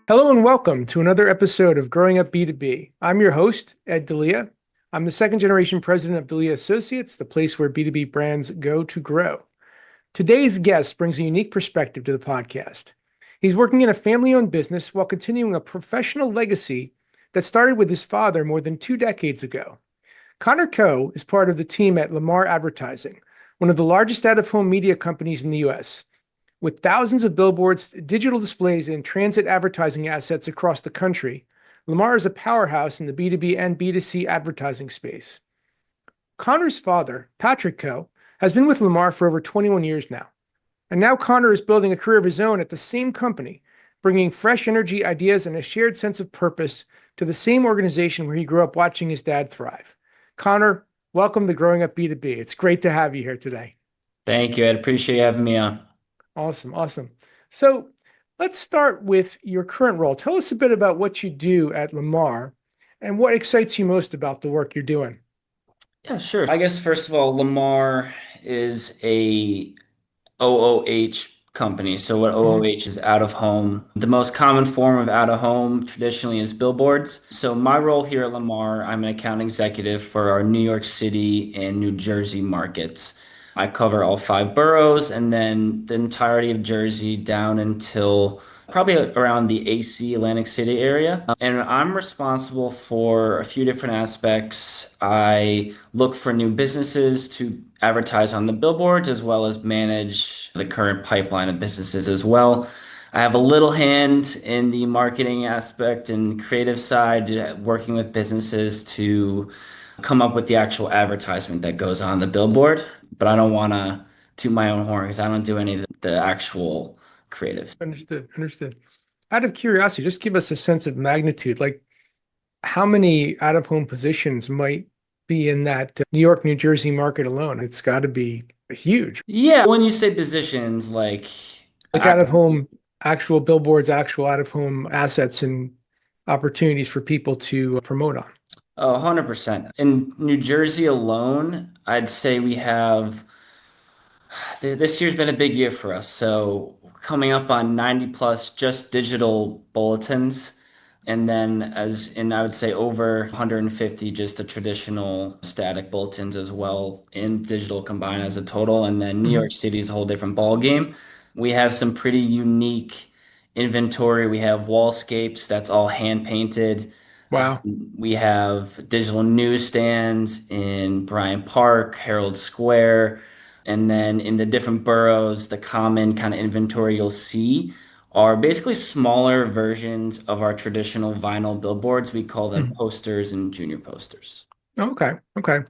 Hello and welcome to another episode of Growing Up B2B. I'm your host, Ed Delia. I'm the second generation president of Delia Associates, the place where B2B brands go to grow. Today's guest brings a unique perspective to the podcast. He's working in a family owned business while continuing a professional legacy that started with his father more than 2 decades ago. Conor Keough is part of the team at Lamar Advertising, one of the largest out of home media companies in the US. With thousands of billboards, digital displays, and transit advertising assets across the country, Lamar is a powerhouse in the B2B and B2C advertising space. Conor's father, Patrick Keough, has been with Lamar for over 21 years now. And now Conor is building a career of his own at the same company, bringing fresh energy, ideas, and a shared sense of purpose to the same organization where he grew up watching his dad thrive. Conor, welcome to Growing Up B2B. It's great to have you here today. Thank you. I appreciate you having me on. Awesome, awesome. So let's start with your current role. Tell us a bit about what you do at Lamar and what excites you most about the work you're doing. Yeah, sure. I guess first of all, Lamar is a OOH company. So what Mhm. OOH is out of home. The most common form of out of home traditionally is billboards. So my role here at Lamar, I'm an account executive for our New York City and New Jersey markets. I cover all five boroughs and then the entirety of Jersey down until probably around the AC Atlantic City area. And I'm responsible for a few different aspects. I look for new businesses to advertise on the billboards as well as manage the current pipeline of businesses as well. I have a little hand in the marketing aspect and creative side, working with businesses to come up with the actual advertisement that goes on the billboard. But I don't want to toot my own horn because I don't do any of the actual creatives. Understood, understood. Out of curiosity, just give us a sense of magnitude. Like how many out of home positions might be in that New York, New Jersey market alone? It's got to be huge. Yeah, when you say positions, Like out of home, actual billboards, actual out of home assets and opportunities for people to promote on. 100%. In New Jersey alone, I'd say we have this year's been a big year for us. So coming up on 90 plus just digital bulletins. And then I would say over 150 just the traditional static bulletins as well in digital combined as a total. And then New Mhm. York City is a whole different ball game. We have some pretty unique inventory. We have wallscapes that's all hand painted. Wow. We have digital newsstands in Bryant Park, Herald Square, and then in the different boroughs, the common kind of inventory you'll see are basically smaller versions of our traditional vinyl billboards. We call them Mhm. posters and junior posters. Okay. Okay.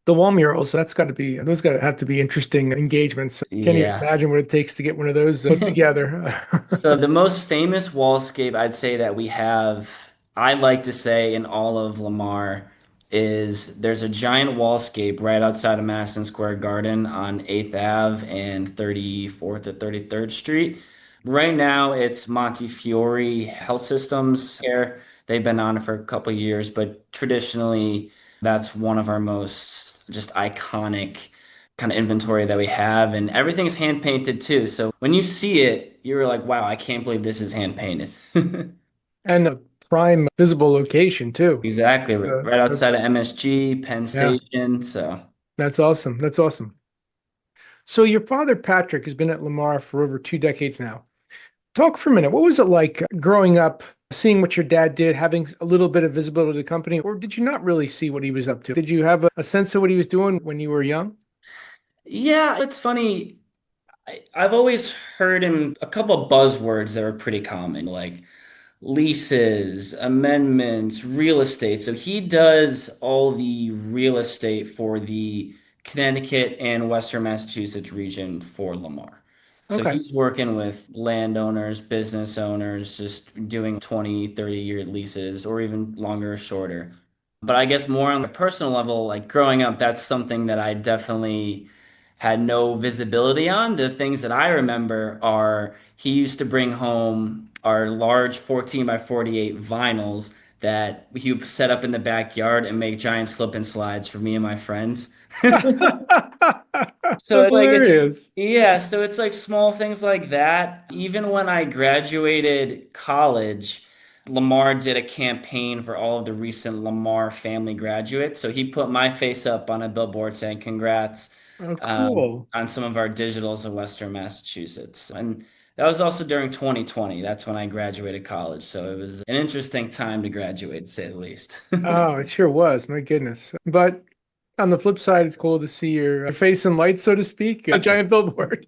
The wall murals, those got to have to be interesting engagements. Can't even Yes. imagine what it takes to get one of those put together. So the most famous wallscape I'd say that we have, I like to say in all of Lamar, is there's a giant wallscape right outside of Madison Square Garden on 8th Ave and 34th or 33rd Street. Right now it's Montefiore Health Systems here. They've been on it for a couple of years, but traditionally that's one of our most just iconic kind of inventory that we have, and everything's hand painted too. So when you see it, you're like, wow, I can't believe this is hand painted. And a prime visible location too. Exactly, So right outside of MSG, Penn yeah, Station. So that's awesome. That's awesome. So your father, Patrick, has been at Lamar for over 2 decades now. Talk for a minute. What was it like growing up, seeing what your dad did, having a little bit of visibility to the company, or did you not really see what he was up to? Did you have a sense of what he was doing when you were young? yeah, it's funny. I've always heard him a couple of buzzwords that were pretty common, like leases, amendments, real estate. So he does all the real estate for the Connecticut and Western Massachusetts region for Lamar. So Okay. he's working with landowners, business owners, just doing 20, 30-year leases or even longer or shorter. But I guess more on a personal level, like growing up, that's something that I definitely had no visibility on. The things that I remember are he used to bring home our large 14 by 48 vinyls that he would set up in the backyard and make giant slip and slides for me and my friends. So That's it's like it's hilarious. yeah, so it's like small things like that. Even when I graduated college, Lamar did a campaign for all of the recent Lamar family graduates. So he put my face up on a billboard saying congrats Oh, cool. on some of our digitals in Western Massachusetts. And that was also during 2020. That's when I graduated college. So it was an interesting time to graduate, to say the least. Oh, it sure was. My goodness. But on the flip side, it's cool to see your face in lights, so to speak, a giant billboard.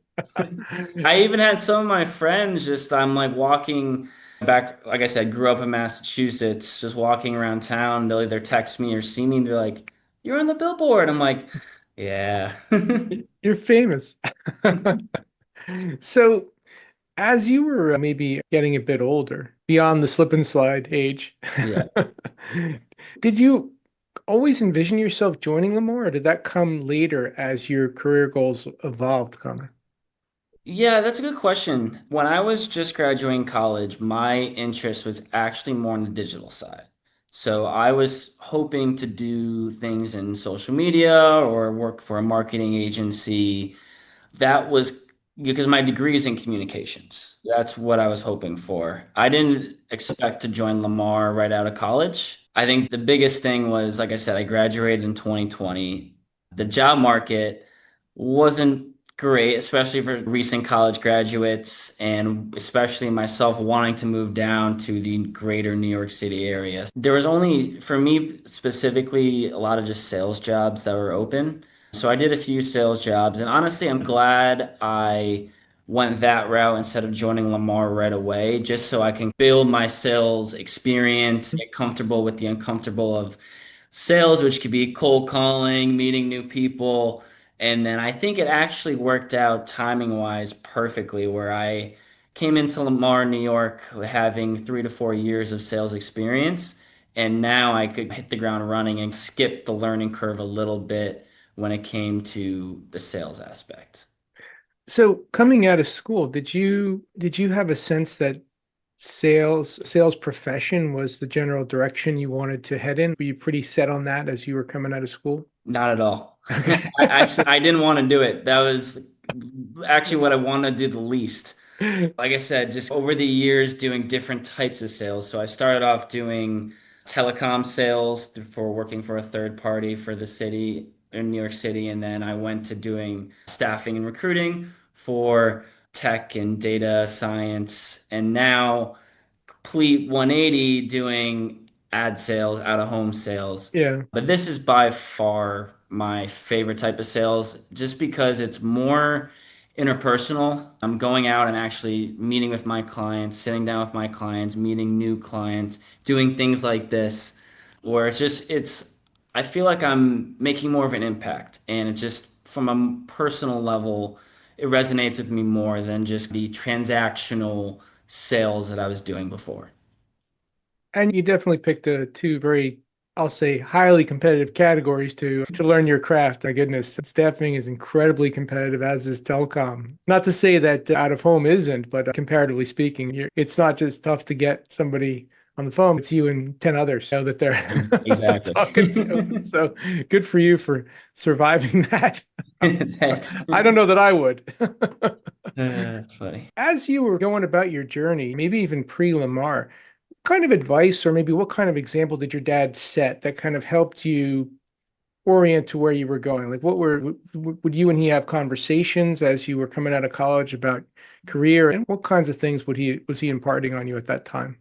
I even had some of my friends just, I'm like walking back, like I said, grew up in Massachusetts, just walking around town. They'll either text me or see me and they're like, "You're on the billboard." I'm like, "Yeah." You're famous. So, as you were maybe getting a bit older, beyond the slip and slide age, Yeah. did you always envision yourself joining Lamar, or did that come later as your career goals evolved, Connor? Yeah, that's a good question. When I was just graduating college, my interest was actually more on the digital side. So I was hoping to do things in social media or work for a marketing agency. That was because my degree is in communications. That's what I was hoping for. I didn't expect to join Lamar right out of college. I think the biggest thing was, like I said, I graduated in 2020. The job market wasn't great, especially for recent college graduates, and especially myself wanting to move down to the greater New York City area. There was only, for me specifically, a lot of just sales jobs that were open. So I did a few sales jobs, and honestly, I'm glad I went that route instead of joining Lamar right away, just so I can build my sales experience, get comfortable with the uncomfortable of sales, which could be cold calling, meeting new people. And then I think it actually worked out timing wise perfectly, where I came into Lamar, New York, having 3 to 4 years of sales experience. And now I could hit the ground running and skip the learning curve a little bit when it came to the sales aspect. So, coming out of school, did you have a sense that sales profession was the general direction you wanted to head in? Were you pretty set on that as you were coming out of school? Not at all. Okay. I didn't want to do it. That was actually what I wanted to do the least. Like I said, just over the years doing different types of sales. So I started off doing telecom sales for working for a third party for the city in New York City. And then I went to doing staffing and recruiting for tech and data science. And now complete 180 doing ad sales, out of home sales. Yeah. But this is by far my favorite type of sales just because it's more interpersonal. I'm going out and actually meeting with my clients, sitting down with my clients, meeting new clients, doing things like this where I feel like I'm making more of an impact and it just from a personal level it resonates with me more than just the transactional sales that I was doing before. And you definitely picked the two very, I'll say, highly competitive categories to learn your craft. My goodness, staffing is incredibly competitive, as is telecom. Not to say that out of home isn't, but comparatively speaking, it's not just tough to get somebody on the phone. It's you and 10 others that they're Exactly. talking to. So good for you for surviving that. Thanks. I don't know that I would. That's funny. As you were going about your journey, maybe even pre-Lamar, kind of advice or maybe what kind of example did your dad set that kind of helped you orient to where you were going? Like would you and he have conversations as you were coming out of college about career and what kinds of things was he imparting on you at that time?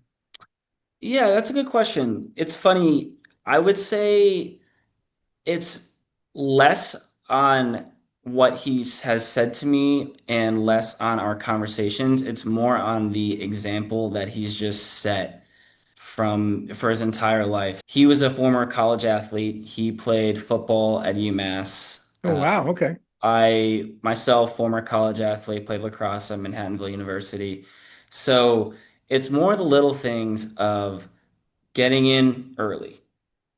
Yeah, that's a good question. It's funny. I would say it's less on what has said to me and less on our conversations. It's more on the example that he's just set for his entire life. He was a former college athlete. He played football at UMass. Oh wow, okay. I myself, former college athlete, played lacrosse at Manhattanville University. So it's more the little things of getting in early.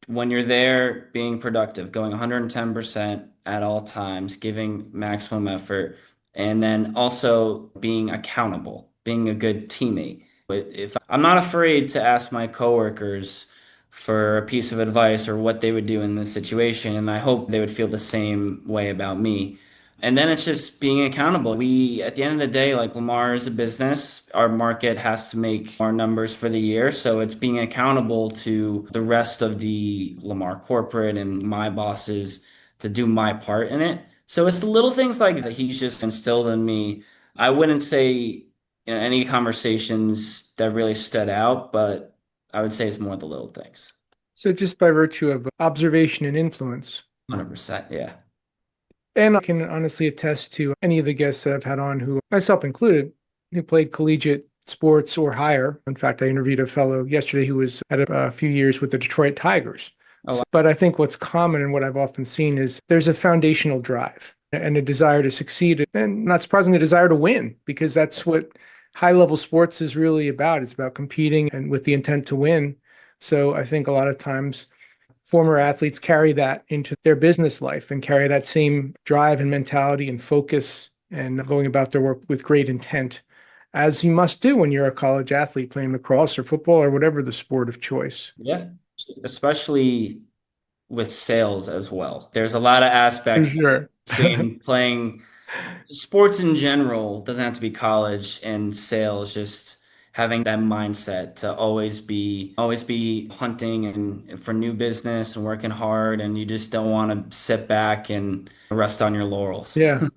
When you're there, being productive, going 110% at all times, giving maximum effort, and then also being accountable, being a good teammate. But if I'm not afraid to ask my coworkers for a piece of advice or what they would do in this situation, and I hope they would feel the same way about me. And then it's just being accountable. At the end of the day, like Lamar is a business. Our market has to make our numbers for the year. So it's being accountable to the rest of the Lamar corporate and my bosses to do my part in it. So it's the little things like that he's just instilled in me. I wouldn't say, any conversations that really stood out, but I would say it's more the little things. So just by virtue of observation and influence. 100%. Yeah. And I can honestly attest to any of the guests that I've had on, who, myself included, who played collegiate sports or higher. In fact, I interviewed a fellow yesterday who was at a few years with the Detroit Tigers. Oh, wow. But I think what's common and what I've often seen is there's a foundational drive and a desire to succeed, and not surprisingly, a desire to win, because that's what high level sports is really about. It's about competing and with the intent to win. So I think a lot of times former athletes carry that into their business life and carry that same drive and mentality and focus and going about their work with great intent, as you must do when you're a college athlete playing lacrosse or football or whatever the sport of choice. Yeah. Especially with sales as well. There's a lot of For aspects sure. between playing sports in general, doesn't have to be college, and sales, just having that mindset to always be hunting and for new business and working hard, and you just don't want to sit back and rest on your laurels. Yeah.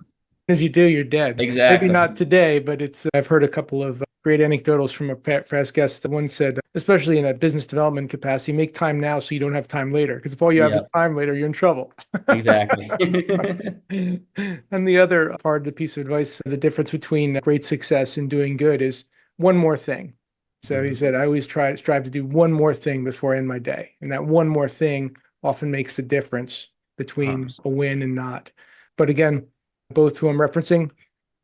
As you do, you're dead. Maybe Exactly. not today, but I've heard a couple of great anecdotals from a past guest. One said, especially in a business development capacity, make time now so you don't have time later. Because if all you have is Yep, time later, you're in trouble. exactly. And the other part of the piece of advice, the difference between great success and doing good is one more thing. So he Mhm. said, I always strive to do one more thing before I end my day. And that one more thing often makes the difference between 100%. a win and not. But again, both who I'm referencing,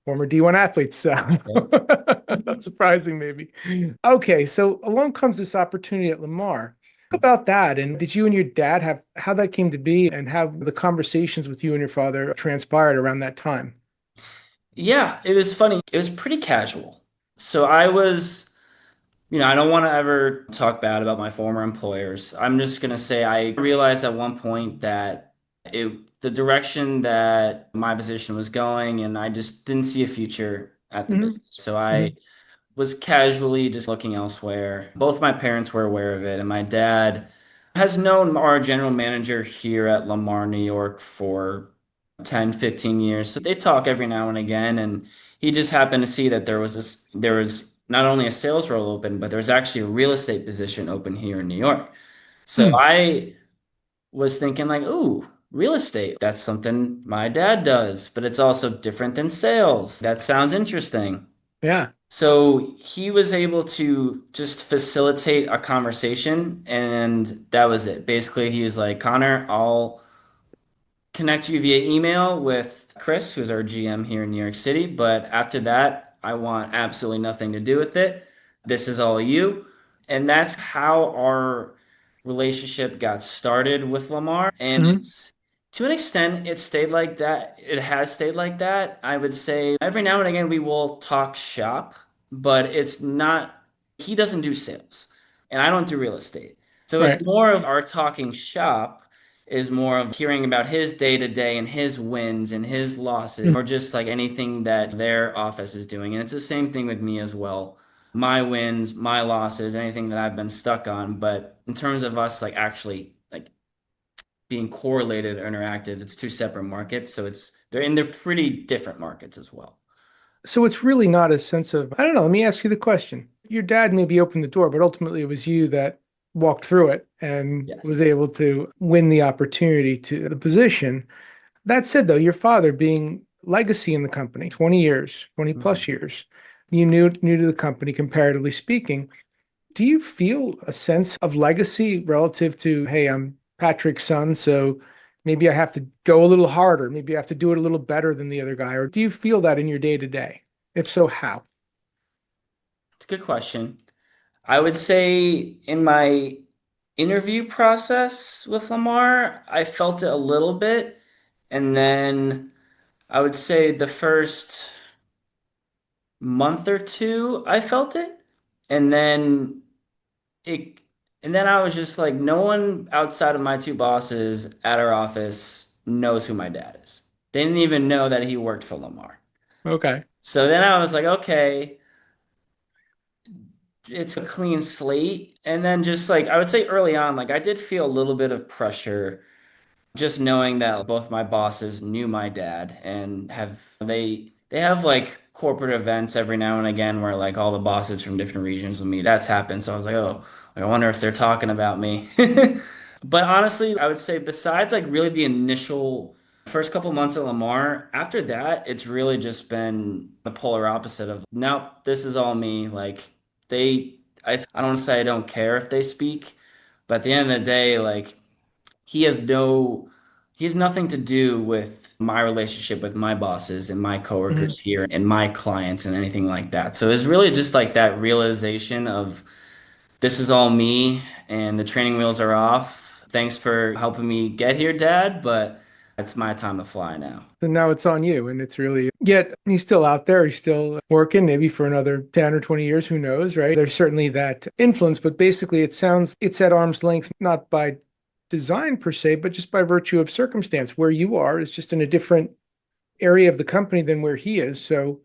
former D1 athletes. So Yep. not surprising, maybe. Okay, so along comes this opportunity at Lamar. Talk about that. And did you and your dad have how that came to be and how the conversations with you and your father transpired around that time? Yeah, it was funny. It was pretty casual. So I don't want to ever talk bad about my former employers. I'm just gonna say I realized at one point that the direction that my position was going, and I just didn't see a future at the Hmm. business. So I was casually just looking elsewhere. Both my parents were aware of it, and my dad has known our general manager here at Lamar, New York for 10, 15 years. So they talk every now and again, and he just happened to see that there was not only a sales role open, but there was actually a real estate position open here in New York. So Hmm. I was thinking like, ooh, real estate, that's something my dad does, but it's also different than sales. That sounds interesting. Yeah. So he was able to just facilitate a conversation, and that was it. Basically, he was like, Connor, I'll connect you via email with Chris, who's our GM here in New York City. But after that, I want absolutely nothing to do with it. This is all you. And that's how our relationship got started with Lamar. And Hmm. it's to an extent, it stayed like that. It has stayed like that. I would say every now and again we will talk shop, but it's not, he doesn't do sales, and I don't do real estate. So it's Right. more of our talking shop is more of hearing about his day to day and his wins and his losses, Mhm. or just like anything that their office is doing. And it's the same thing with me as well. My wins, my losses, anything that I've been stuck on. But in terms of us like actually like being correlated or interacted, it's two separate markets. So they're pretty different markets as well. So it's really not a sense of, I don't know, let me ask you the question. Your dad maybe opened the door, but ultimately it was you that walked through it and was Yes. able to win the opportunity to the position. That said, though, your father being legacy in the company, 20 years, 20 plus Mhm. years, you new to the company, comparatively speaking. Do you feel a sense of legacy relative to, hey, I'm Patrick's son, so maybe I have to go a little harder, maybe I have to do it a little better than the other guy, or do you feel that in your day to day? If so, how? It's a good question. I would say in my interview process with Lamar, I felt it a little bit. And then I would say the first month or two, I felt it. And then it, and then I was just like, no one outside of my two bosses at our office knows who my dad is. They didn't even know that he worked for Lamar. Okay. So then I was like, okay, it's a clean slate. And then just like I would say early on, like I did feel a little bit of pressure just knowing that both my bosses knew my dad and they have like corporate events every now and again where like all the bosses from different regions will meet. That's happened. So I was like, oh, I wonder if they're talking about me. But honestly, I would say besides like really the initial first couple months at Lamar, after that, it's really just been the polar opposite of, nope, this is all me. Like I don't want to say I don't care if they speak, but at the end of the day, like he has no he has nothing to do with my relationship with my bosses and my Mhm. coworkers here and my clients and anything like that. So it's really just like that realization of this is all me and the training wheels are off. Thanks for helping me get here, Dad, but it's my time to fly now. And now it's on you. And it's really, yet he's still out there. He's still working, maybe for another 10 or 20 years. Who knows, right? There's certainly that influence, but basically it sounds it's at arm's length, not by design per se, but just by virtue of circumstance. Where you are is just in a different area of the company than where he is. So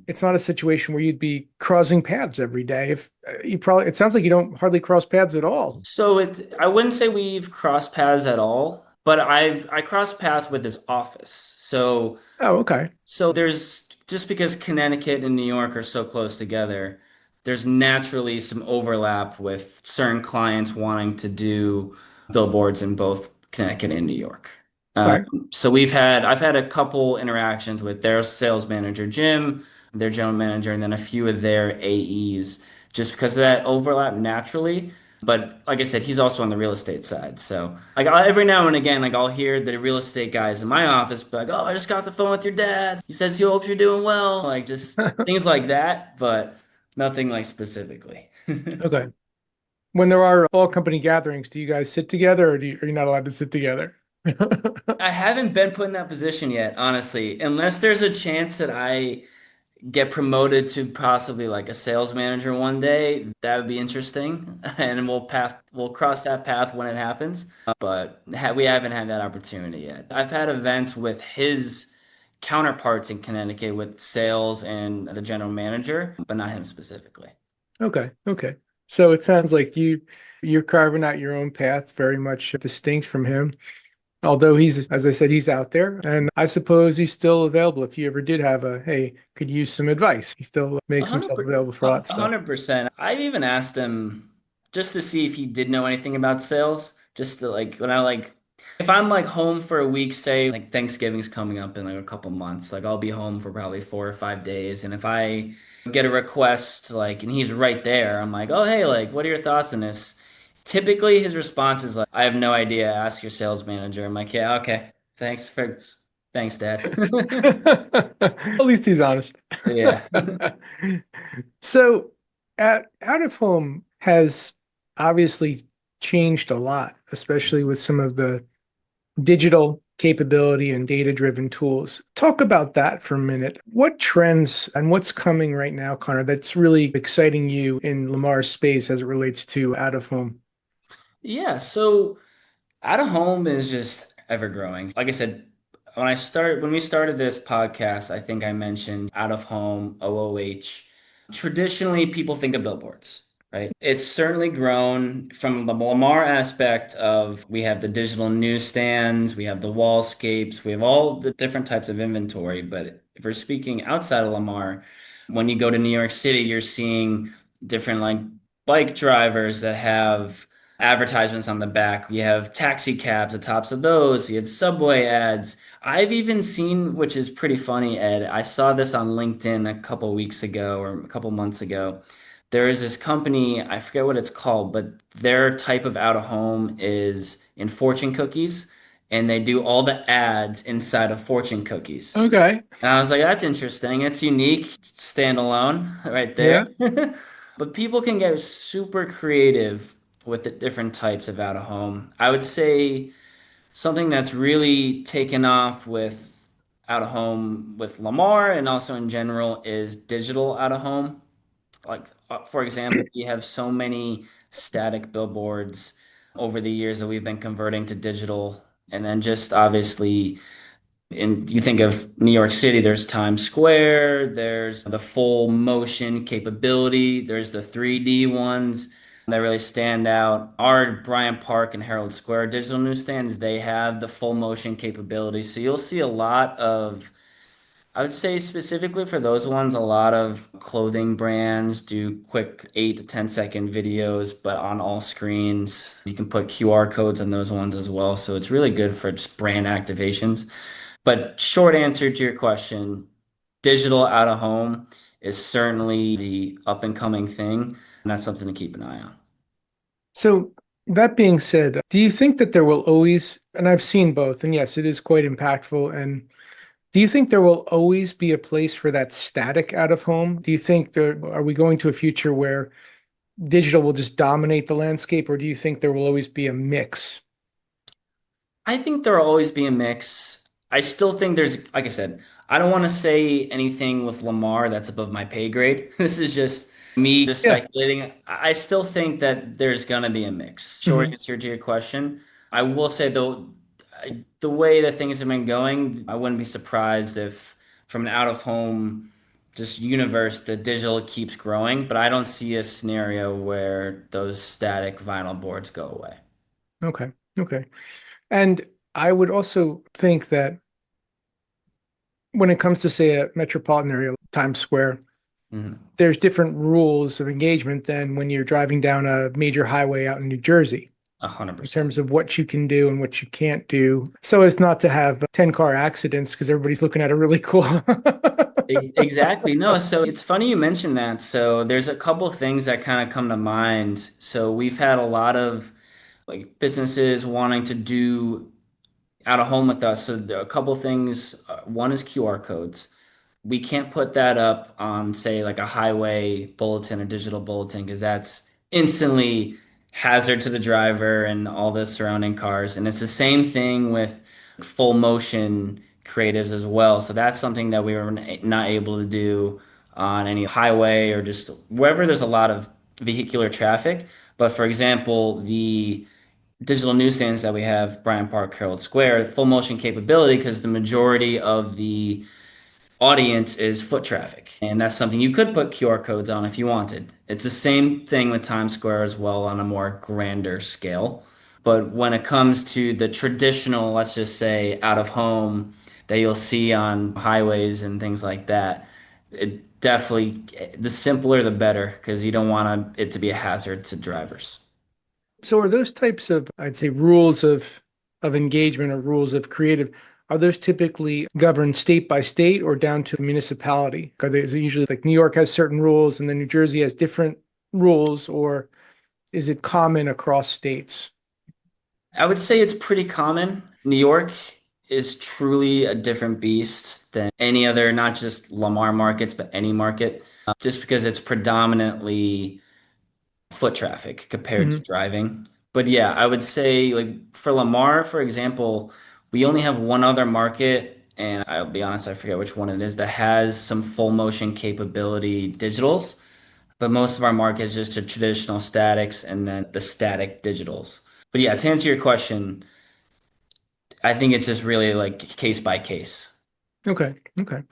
it's not a situation where you'd be crossing paths every day. If you probably, it sounds like you don't hardly cross paths at all. So I wouldn't say we've crossed paths at all, but I crossed paths with his office. Oh, okay. So there's just because Connecticut and New York are so close together, there's naturally some overlap with certain clients wanting to do billboards in both Connecticut and New York. Um, Okay. so I've had a couple interactions with their sales manager, Jim, their general manager, and then a few of their AEs, just because of that overlap naturally. But like I said, he's also on the real estate side. So like every now and again, like I'll hear the real estate guys in my office, but like, oh, I just got the phone with your dad. He says he hopes you're doing well. Like just things like that, but nothing like specifically. Okay. When there are all company gatherings, do you guys sit together or are you not allowed to sit together? I haven't been put in that position yet, honestly, unless there's a chance that I get promoted to possibly like a sales manager one day. That would be interesting, and we'll cross that path when it happens. But we haven't had that opportunity yet. I've had events with his counterparts in Connecticut with sales and the general manager, but not him specifically. Okay. Okay. So it sounds like you're carving out your own path, very much distinct from him. Although he's, as I said, he's out there, and I suppose he's still available. If you ever did have a, hey, could use some advice, he still A makes hundred himself per- available for all that a stuff. 100%. I've even asked him just to see if he did know anything about sales. Just to like when I like if I'm like home for a week, say like Thanksgiving's coming up in like a couple months, like I'll be home for probably 4 or 5 days. And if I get a request like and he's right there, I'm like, oh hey, like what are your thoughts on this? Typically his response is like, I have no idea, ask your sales manager. I'm like, yeah, okay. Thanks, Dad. At least he's honest. Yeah. So, out of home has obviously changed a lot, especially with some of the digital capability and data-driven tools. Talk about that for a minute. What trends and what's coming right now, Connor, that's really exciting you in Lamar's space as it relates to out of home? Yeah, so out of home is just ever growing. Like I said, when we started this podcast, I think I mentioned out of home, OOH. Traditionally, people think of billboards, right? It's certainly grown from the Lamar aspect of we have the digital newsstands, we have the wallscapes, we have all the different types of inventory. But if we're speaking outside of Lamar, when you go to New York City, you're seeing different like bike drivers that have advertisements on the back. You have taxi cabs, the tops of those. You had subway ads. I've even seen, which is pretty funny, Ed. I saw this on LinkedIn a couple weeks ago or a couple months ago. There is this company, I forget what it's called, but their type of out of home is in fortune cookies, and they do all the ads inside of fortune cookies. Okay. And I was like, that's interesting. It's unique, standalone right there. Yeah. But people can get super creative with the different types of out of home. I would say something that's really taken off with out of home with Lamar and also in general is digital out of home. Like, for example, we have so many static billboards over the years that we've been converting to digital. And then just obviously And you think of New York City, there's Times Square, there's the full motion capability, there's the 3D ones that really stand out. Our Bryant Park and Herald Square digital newsstands, they have the full motion capability. So you'll see a lot of, I would say specifically for those ones, a lot of clothing brands do quick 8 to 10 second videos, but on all screens. You can put QR codes on those ones as well. So it's really good for just brand activations. But short answer to your question, digital out of home is certainly the up and coming thing, and that's something to keep an eye on. So that being said, do you think that there will always, and I've seen both, and yes, it is quite impactful. And do you think there will always be a place for that static out of home? Do you think there, are we going to a future where digital will just dominate the landscape, or do you think there will always be a mix? I think there will always be a mix. I still think there's, like I said, I don't want to say anything with Lamar that's above my pay grade. This is just me just Yeah. speculating. I still think that there's gonna be a mix. Short Mhm. answer to your question. I will say though, the way that things have been going, I wouldn't be surprised if from an out of home just universe, the digital keeps growing, but I don't see a scenario where those static vinyl boards go away. Okay. Okay. And I would also think that when it comes to, say, a metropolitan area, like Times Square, Mhm. there's different rules of engagement than when you're driving down a major highway out in New Jersey, A hundred in percent. terms of what you can do and what you can't do, so as not to have 10 car accidents because everybody's looking at a really cool. Exactly. No, so it's funny you mentioned that. So there's a couple things that kind of come to mind. So we've had a lot of like businesses wanting to do out of home with us. So there are a couple things. One is QR codes. We can't put that up on, say, like a highway bulletin or digital bulletin because that's instantly hazard to the driver and all the surrounding cars. And it's the same thing with full motion creatives as well. So that's something that we were not able to do on any highway or just wherever there's a lot of vehicular traffic. But for example, the digital newsstands that we have, Bryant Park, Herald Square, full motion capability because the majority of the audience is foot traffic. And that's something you could put QR codes on if you wanted. It's the same thing with Times Square as well on a more grander scale. But when it comes to the traditional, let's just say out of home that you'll see on highways and things like that, it definitely, the simpler the better because you don't want it to be a hazard to drivers. So are those types of, I'd say, rules of engagement or rules of creative, are those typically governed state by state or down to the municipality? Are they, is it usually like New York has certain rules and then New Jersey has different rules, or is it common across states? I would say it's pretty common. New York is truly a different beast than any other, not just Lamar markets, but any market, just because it's predominantly foot traffic compared to Hmm. driving. But yeah, I would say like for Lamar, for example, we only have one other market, and I'll be honest, I forget which one it is, that has some full motion capability digitals. But most of our market is just the traditional statics and then the static digitals. But yeah, to answer your question, I think it's just really like case by case. Okay. Okay.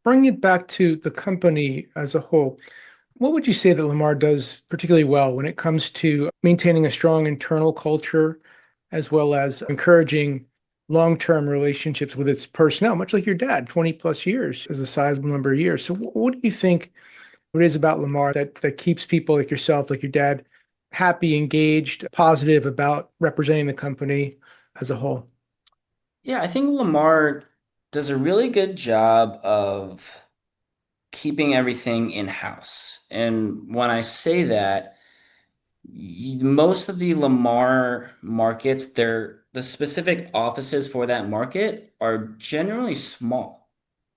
Bringing it back to the company as a whole, what would you say that Lamar does particularly well when it comes to maintaining a strong internal culture as well as encouraging long-term relationships with its personnel, much like your dad, 20 plus years is a sizable number of years. So what do you think it is about Lamar that keeps people like yourself, like your dad, happy, engaged, positive about representing the company as a whole? Yeah, I think Lamar does a really good job of keeping everything in-house. And when I say that, most of the Lamar markets, the specific offices for that market are generally small.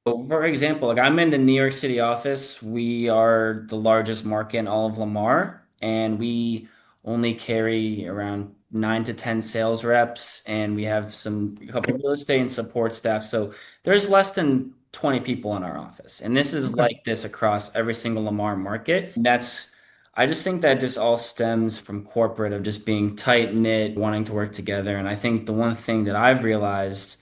So for example, like I'm in the New York City office. We are the largest market in all of Lamar, and we only carry around 9 to 10 sales reps, and we have a couple of real estate and support staff. So there's less than 20 people in our office, and this is Okay. like this across every single Lamar market. I just think that just all stems from corporate of just being tight knit, wanting to work together. And I think the one thing that I've realized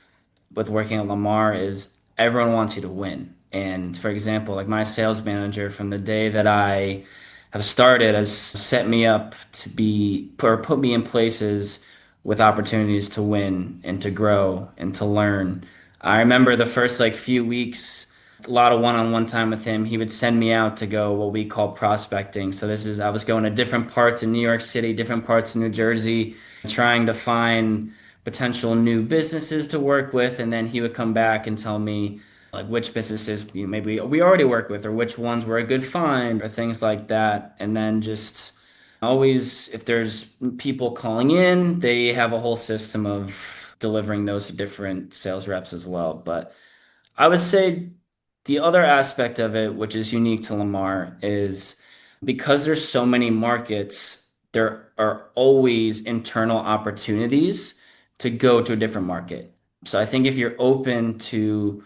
with working at Lamar is everyone wants you to win. And for example, like my sales manager from the day that I have started has set me up to be or put me in places with opportunities to win and to grow and to learn. I remember the first like few weeks, a lot of one-on-one time with him. He would send me out to go what we call prospecting. So this is I was going to different parts in New York City, different parts of New Jersey, trying to find potential new businesses to work with, and then he would come back and tell me like which businesses maybe we already work with or which ones were a good find or things like that. And then just always if there's people calling in, they have a whole system of delivering those to different sales reps as well. But I would say the other aspect of it, which is unique to Lamar, is because there's so many markets, there are always internal opportunities to go to a different market. So I think if you're open to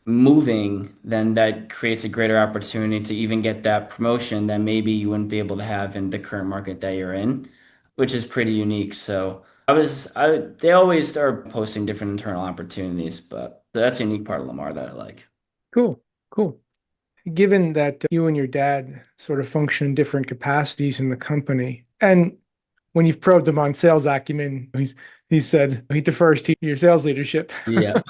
moving, then that creates a greater opportunity to even get that promotion that maybe you wouldn't be able to have in the current market that you're in, which is pretty unique. So they always are posting different internal opportunities, but that's a unique part of Lamar that I like. Cool. Cool. Given that you and your dad sort of function in different capacities in the company, and when you've probed him on sales acumen, he said he defers to your sales leadership. Yeah.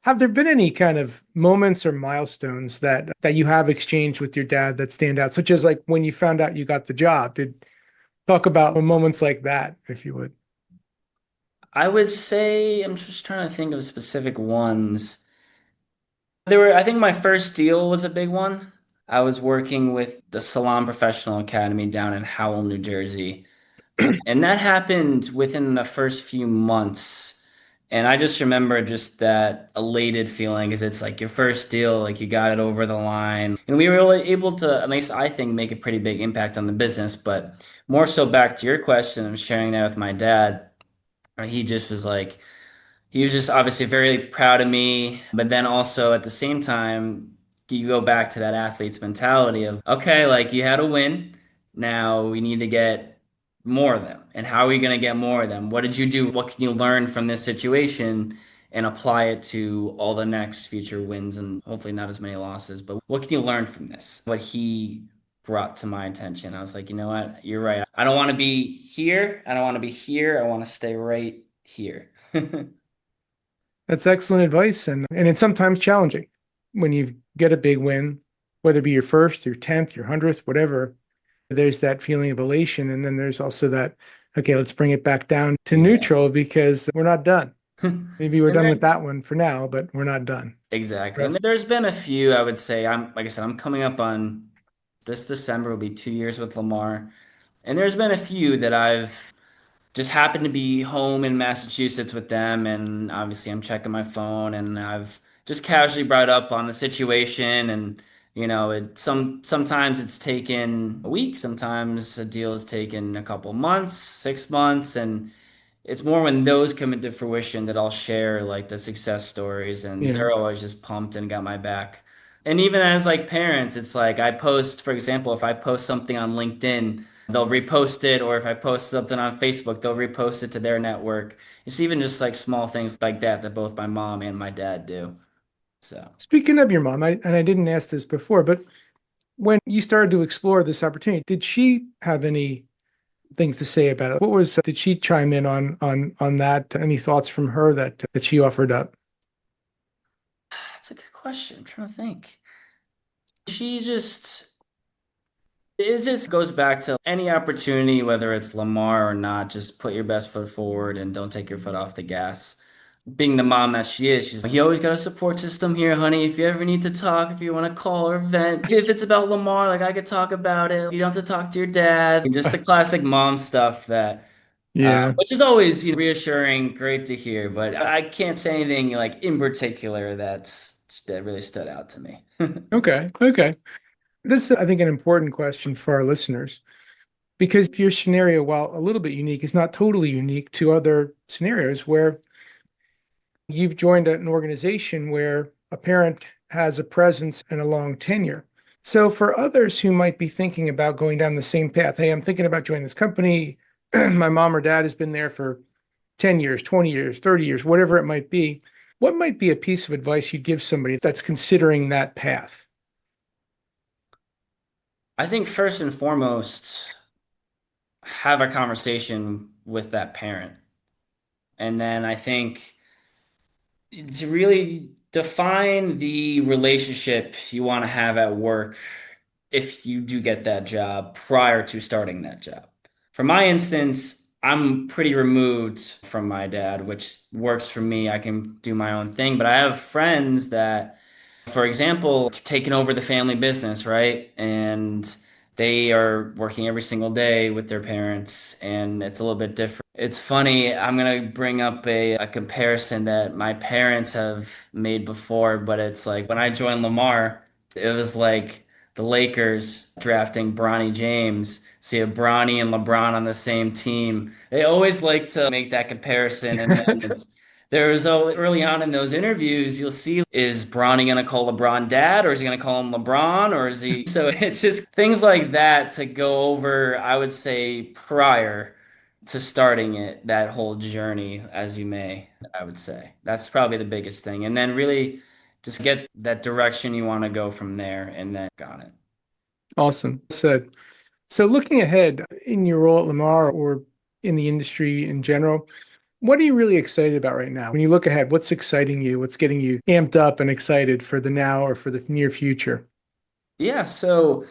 Have there been any kind of moments or milestones that you have exchanged with your dad that stand out, such as like when you found out you got the job? Did talk about moments like that, if you would. I would say I'm just trying to think of specific ones. I think my first deal was a big one. I was working with the Salon Professional Academy down in Howell, New Jersey. And that happened within the first few months. And I just remember just that elated feeling because it's like your first deal, like you got it over the line. And we were really able to, at least I think, make a pretty big impact on the business. But more so back to your question, I'm sharing that with my dad. He just was like, he was just obviously very proud of me, but then also at the same time, you go back to that athlete's mentality of, okay, like you had a win. Now we need to get more of them. And how are we going to get more of them? What did you do? What can you learn from this situation and apply it to all the next future wins and hopefully not as many losses, but what can you learn from this? What he brought to my attention. I was like, you know what? You're right. I don't want to be here. I don't want to be here. I want to stay right here. That's excellent advice, and it's sometimes challenging when you get a big win, whether it be your first, your 10th, your 100th, whatever. There's that feeling of elation, and then there's also that, okay, let's bring it back down to Yeah. neutral because we're not done. Maybe we're And done with then that one for now, but we're not done. exactly. And Rest. there's been a few, I would say, I'm like I said, I'm coming up on this December will be 2 years with Lamar. And there's been a few that I've just happened to be home in Massachusetts with them, and obviously I'm checking my phone and I've just casually brought up on the situation and sometimes it's taken a week, sometimes a deal has taken a couple months, 6 months, and it's more when those come into fruition that I'll share like the success stories and Yeah. they're always just pumped and got my back. And even as like parents, it's like I post, for example, if I post something on LinkedIn, they'll repost it, or if I post something on Facebook, they'll repost it to their network. It's even just like small things like that that both my mom and my dad do. So. Speaking of your mom, and I didn't ask this before, but when you started to explore this opportunity, did she have any things to say about it? Did she chime in on that? Any thoughts from her that she offered up? That's a good question. I'm trying to think. She just It just goes back to any opportunity, whether it's Lamar or not, just put your best foot forward and don't take your foot off the gas. Being the mom that she is, she's like, you always got a support system here, honey. If you ever need to talk, if you want to call or vent, if it's about Lamar, like I could talk about it. You don't have to talk to your dad. And just the classic mom stuff Yeah. which is always reassuring, great to hear. But I can't say anything like in particular that really stood out to me. Okay. Okay. This is, I think, an important question for our listeners because your scenario, while a little bit unique, is not totally unique to other scenarios where you've joined an organization where a parent has a presence and a long tenure. So, for others who might be thinking about going down the same path, hey, I'm thinking about joining this company. My mom or dad has been there for 10 years, 20 years, 30 years, whatever it might be, what might be a piece of advice you'd give somebody that's considering that path? I think first and foremost, have a conversation with that parent. And then I think to really define the relationship you want to have at work if you do get that job prior to starting that job. For my instance, I'm pretty removed from my dad, which works for me. I can do my own thing, but I have friends that, for example, taking over the family business, right? And they are working every single day with their parents, and it's a little bit different. It's funny, I'm gonna bring up a comparison that my parents have made before, but it's like when I joined Lamar, it was like the Lakers drafting Bronny James. So you have Bronny and LeBron on the same team. They always like to make that comparison, and then there's early on in those interviews, you'll see, is Bronny going to call LeBron dad, or is he going to call him LeBron, or is he? So it's just things like that to go over, I would say, prior to starting it, that whole journey, as you may, I would say. That's probably the biggest thing. And then really just get that direction you want to go from there, and then got it. Awesome. Said. So looking ahead in your role at Lamar or in the industry in general, what are you really excited about right now? When you look ahead, what's exciting you? What's getting you amped up and excited for the now or for the near future? Yeah, so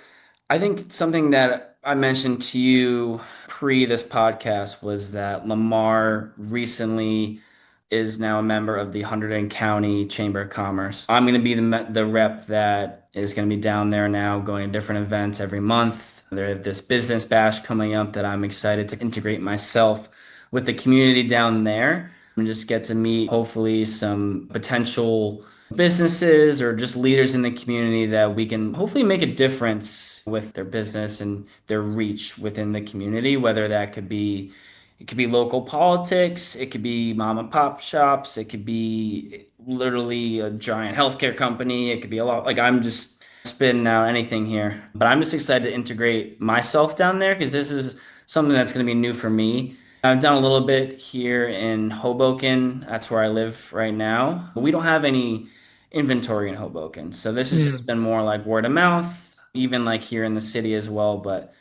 I think something that I mentioned to you pre this podcast was that Lamar recently is now a member of the Hunterdon County Chamber of Commerce. I'm going to be the rep that is going to be down there now, going to different events every month. There's this business bash coming up that I'm excited to integrate myself with the community down there and just get to meet hopefully some potential businesses or just leaders in the community that we can hopefully make a difference with their business and their reach within the community, whether that could be it could be local politics, it could be mom and pop shops, it could be literally a giant healthcare company, it could be a lot, like I'm just spitting out anything here. But I'm just excited to integrate myself down there because this is something that's going to be new for me. I've done a little bit here in Hoboken. That's where I live right now. But we don't have any inventory in Hoboken. So this has just Mm. been more like word of mouth, even like here in the city as well. But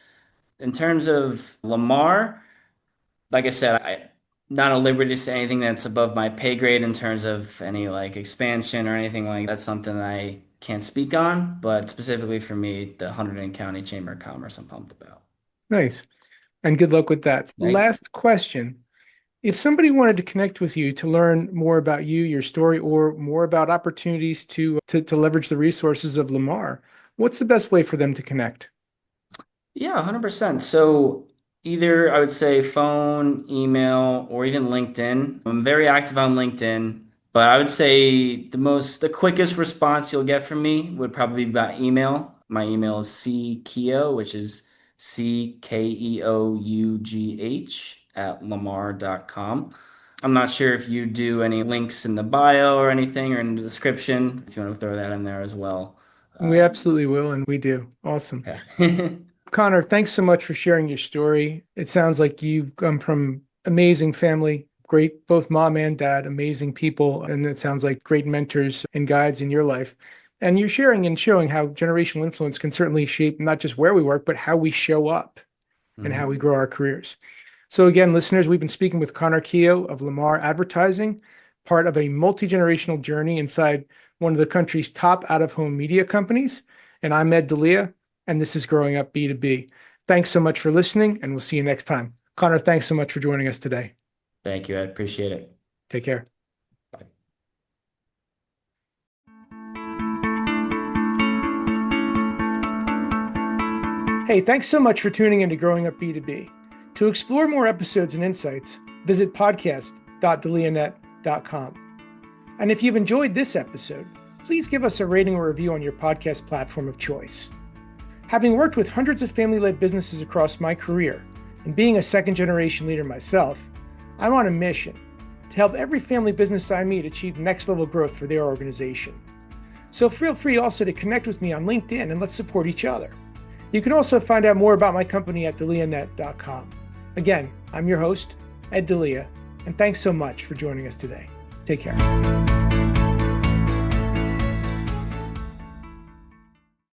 in terms of Lamar, like I said, I not at liberty to say anything that's above my pay grade in terms of any like expansion or anything like that's something that I can't speak on. But specifically for me, the Hunterdon County Chamber of Commerce, I'm pumped about. Nice. And good luck with that. Thank you. Last question. If somebody wanted to connect with you to learn more about you, your story, or more about opportunities to leverage the resources of Lamar, what's the best way for them to connect? Yeah, 100%. So either I would say phone, email, or even LinkedIn. I'm very active on LinkedIn, but I would say the quickest response you'll get from me would probably be by email. My email is ckeough, which is CKEOUGH at lamar.com. I'm not sure if you do any links in the bio or anything or in the description, if you want to throw that in there as well. We absolutely will, and we do. Awesome. Okay. Conor, thanks so much for sharing your story. It sounds like you come from amazing family, great, both mom and dad, amazing people. And it sounds like great mentors and guides in your life. And you're sharing and showing how generational influence can certainly shape not just where we work, but how we show up and how we Mhm. grow our careers. So again, listeners, we've been speaking with Conor Keough of Lamar Advertising, part of a multi-generational journey inside one of the country's top out-of-home media companies. And I'm Ed Delia, and this is Growing Up B2B. Thanks so much for listening, and we'll see you next time. Conor, thanks so much for joining us today. Thank you. I appreciate it. Take care. Bye. Hey, thanks so much for tuning into Growing Up B2B. To explore more episodes and insights, visit podcast.delianet.com. And if you've enjoyed this episode, please give us a rating or review on your podcast platform of choice. Having worked with hundreds of family-led businesses across my career, and being a second-generation leader myself, I'm on a mission to help every family business I meet achieve next-level growth for their organization. So feel free also to connect with me on LinkedIn and let's support each other. You can also find out more about my company at delianet.com. Again, I'm your host, Ed Delia. And thanks so much for joining us today. Take care.